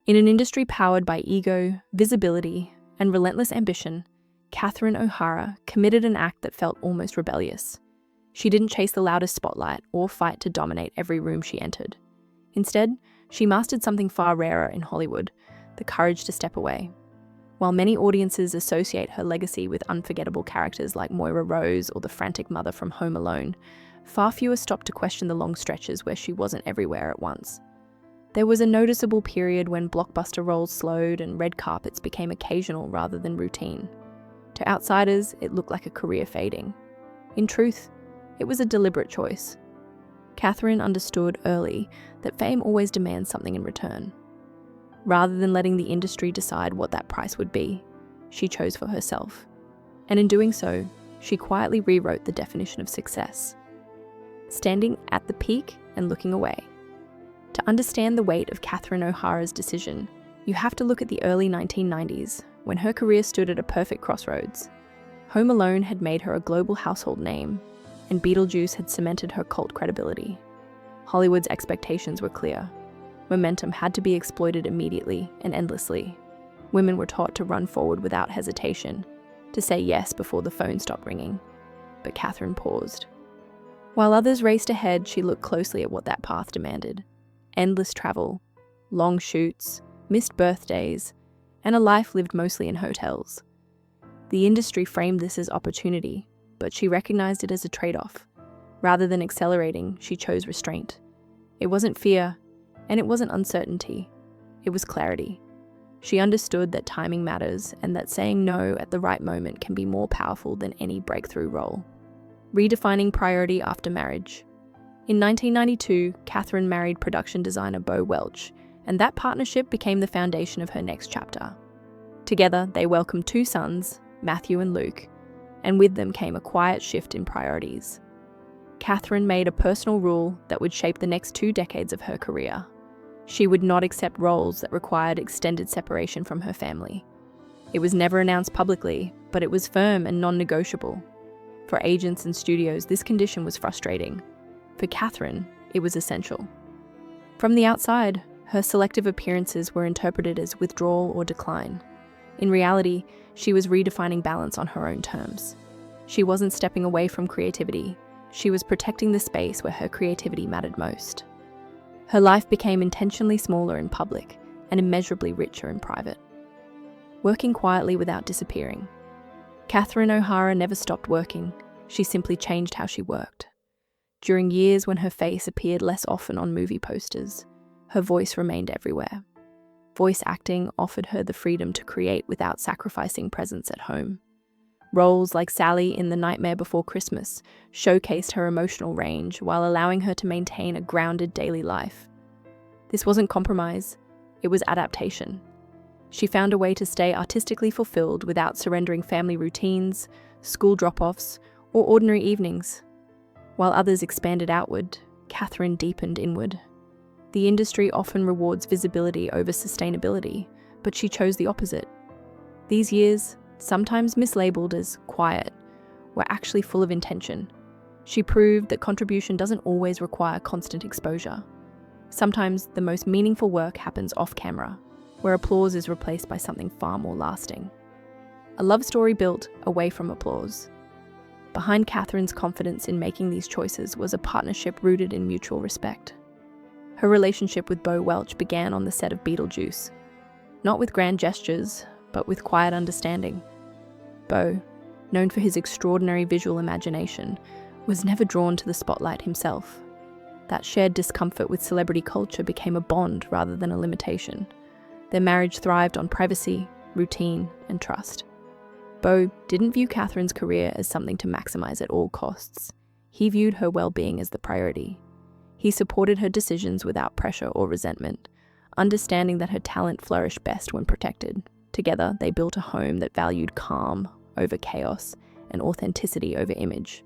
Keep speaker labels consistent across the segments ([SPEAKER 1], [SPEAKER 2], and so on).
[SPEAKER 1] In an industry powered by ego, visibility, and relentless ambition, Catherine O'Hara committed an act that felt almost rebellious. She didn't chase the loudest spotlight or fight to dominate every room she entered. Instead, she mastered something far rarer in Hollywood: the courage to step away. While many audiences associate her legacy with unforgettable characters like Moira Rose or the frantic mother from Home Alone, far fewer stopped to question the long stretches where she wasn't everywhere at once. There was a noticeable period when blockbuster roles slowed and red carpets became occasional rather than routine. To outsiders, it looked like a career fading. In truth, it was a deliberate choice. Catherine understood early that fame always demands something in return. Rather than letting the industry decide what that price would be, she chose for herself. And in doing so, she quietly rewrote the definition of success. Standing at the peak and looking away. To understand the weight of Catherine O'Hara's decision, you have to look at the early 1990s, when her career stood at a perfect crossroads. Home Alone had made her a global household name, and Beetlejuice had cemented her cult credibility. Hollywood's expectations were clear. Momentum had to be exploited immediately and endlessly. Women were taught to run forward without hesitation, to say yes before the phone stopped ringing. But Catherine paused. While others raced ahead, she looked closely at what that path demanded. Endless travel, long shoots, missed birthdays, and a life lived mostly in hotels. The industry framed this as opportunity, but she recognized it as a trade-off. Rather than accelerating, she chose restraint. It wasn't fear, and it wasn't uncertainty. It was clarity. She understood that timing matters and that saying no at the right moment can be more powerful than any breakthrough role. Redefining priority after marriage. In 1992, Catherine married production designer Bo Welch, and that partnership became the foundation of her next chapter. Together, they welcomed 2 sons, Matthew and Luke, and with them came a quiet shift in priorities. Catherine made a personal rule that would shape the next 2 decades of her career. She would not accept roles that required extended separation from her family. It was never announced publicly, but it was firm and non-negotiable. For agents and studios, this condition was frustrating. For Catherine, it was essential. From the outside, her selective appearances were interpreted as withdrawal or decline. In reality, she was redefining balance on her own terms. She wasn't stepping away from creativity. She was protecting the space where her creativity mattered most. Her life became intentionally smaller in public and immeasurably richer in private. Working quietly without disappearing. Catherine O'Hara never stopped working. She simply changed how she worked. During years when her face appeared less often on movie posters, her voice remained everywhere. Voice acting offered her the freedom to create without sacrificing presence at home. Roles like Sally in The Nightmare Before Christmas showcased her emotional range while allowing her to maintain a grounded daily life. This wasn't compromise, it was adaptation. She found a way to stay artistically fulfilled without surrendering family routines, school drop-offs, or ordinary evenings. While others expanded outward, Catherine deepened inward. The industry often rewards visibility over sustainability, but she chose the opposite. These years, sometimes mislabeled as quiet, were actually full of intention. She proved that contribution doesn't always require constant exposure. Sometimes the most meaningful work happens off-camera, where applause is replaced by something far more lasting. A love story built away from applause. Behind Catherine's confidence in making these choices was a partnership rooted in mutual respect. Her relationship with Bo Welch began on the set of Beetlejuice, not with grand gestures, but with quiet understanding. Bo, known for his extraordinary visual imagination, was never drawn to the spotlight himself. That shared discomfort with celebrity culture became a bond rather than a limitation. Their marriage thrived on privacy, routine, and trust. Bo didn't view Catherine's career as something to maximize at all costs. He viewed her well-being as the priority. He supported her decisions without pressure or resentment, understanding that her talent flourished best when protected. Together, they built a home that valued calm over chaos and authenticity over image.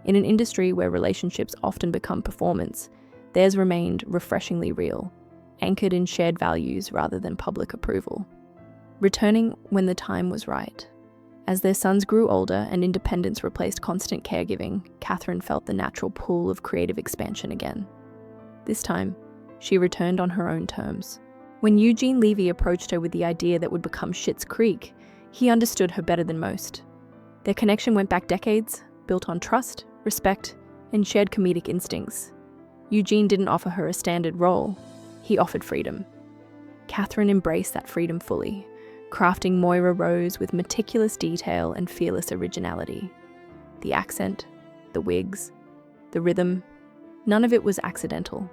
[SPEAKER 1] In an industry where relationships often become performance, theirs remained refreshingly real, anchored in shared values rather than public approval. Returning when the time was right. As their sons grew older and independence replaced constant caregiving, Catherine felt the natural pull of creative expansion again. This time, she returned on her own terms. When Eugene Levy approached her with the idea that would become Schitt's Creek, he understood her better than most. Their connection went back decades, built on trust, respect, and shared comedic instincts. Eugene didn't offer her a standard role, he offered freedom. Catherine embraced that freedom fully, crafting Moira Rose with meticulous detail and fearless originality. The accent, the wigs, the rhythm, none of it was accidental.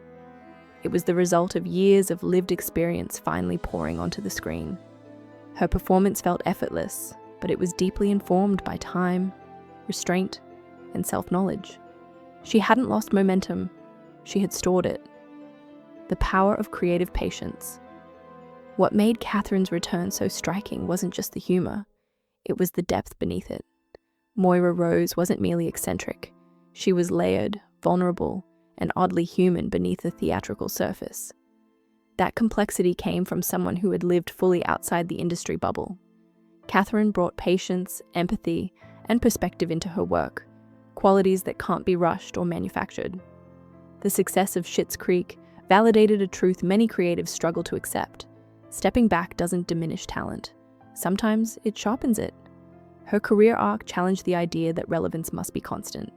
[SPEAKER 1] It was the result of years of lived experience finally pouring onto the screen. Her performance felt effortless, but it was deeply informed by time, restraint, and self-knowledge. She hadn't lost momentum, she had stored it. The power of creative patience. What made Catherine's return so striking wasn't just the humor, it was the depth beneath it. Moira Rose wasn't merely eccentric, she was layered, vulnerable, and oddly human beneath the theatrical surface. That complexity came from someone who had lived fully outside the industry bubble. Catherine brought patience, empathy, and perspective into her work, qualities that can't be rushed or manufactured. The success of Schitt's Creek validated a truth many creatives struggle to accept. Stepping back doesn't diminish talent. Sometimes it sharpens it. Her career arc challenged the idea that relevance must be constant.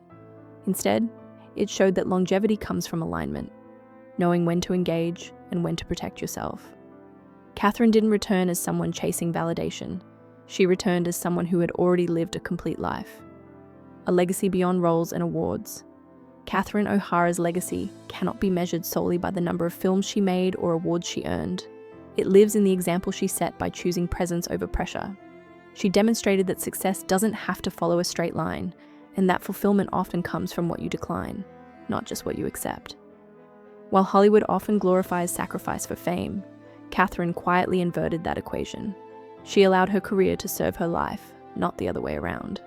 [SPEAKER 1] Instead, it showed that longevity comes from alignment, knowing when to engage and when to protect yourself. Catherine didn't return as someone chasing validation. She returned as someone who had already lived a complete life. A legacy beyond roles and awards. Catherine O'Hara's legacy cannot be measured solely by the number of films she made or awards she earned. It lives in the example she set by choosing presence over pressure. She demonstrated that success doesn't have to follow a straight line, and that fulfillment often comes from what you decline, not just what you accept. While Hollywood often glorifies sacrifice for fame, Catherine quietly inverted that equation. She allowed her career to serve her life, not the other way around.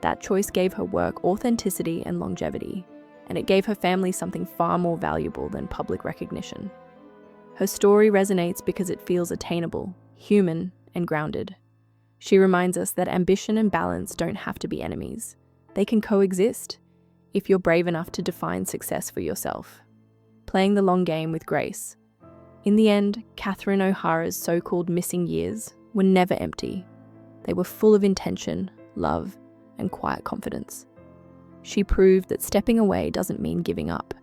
[SPEAKER 1] That choice gave her work authenticity and longevity, and it gave her family something far more valuable than public recognition. Her story resonates because it feels attainable, human, and grounded. She reminds us that ambition and balance don't have to be enemies. They can coexist, if you're brave enough to define success for yourself. Playing the long game with grace. In the end, Catherine O'Hara's so-called missing years were never empty. They were full of intention, love, and quiet confidence. She proved that stepping away doesn't mean giving up.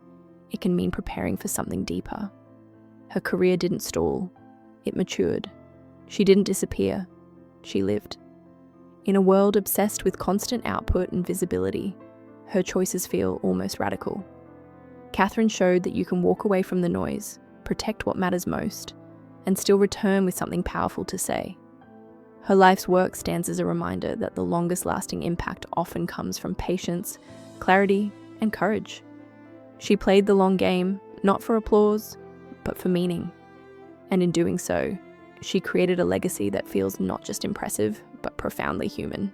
[SPEAKER 1] It can mean preparing for something deeper. Her career didn't stall. It matured. She didn't disappear. She lived. In a world obsessed with constant output and visibility, her choices feel almost radical. Catherine showed that you can walk away from the noise, protect what matters most, and still return with something powerful to say. Her life's work stands as a reminder that the longest-lasting impact often comes from patience, clarity, and courage. She played the long game, not for applause, but for meaning. And in doing so, she created a legacy that feels not just impressive, but profoundly human.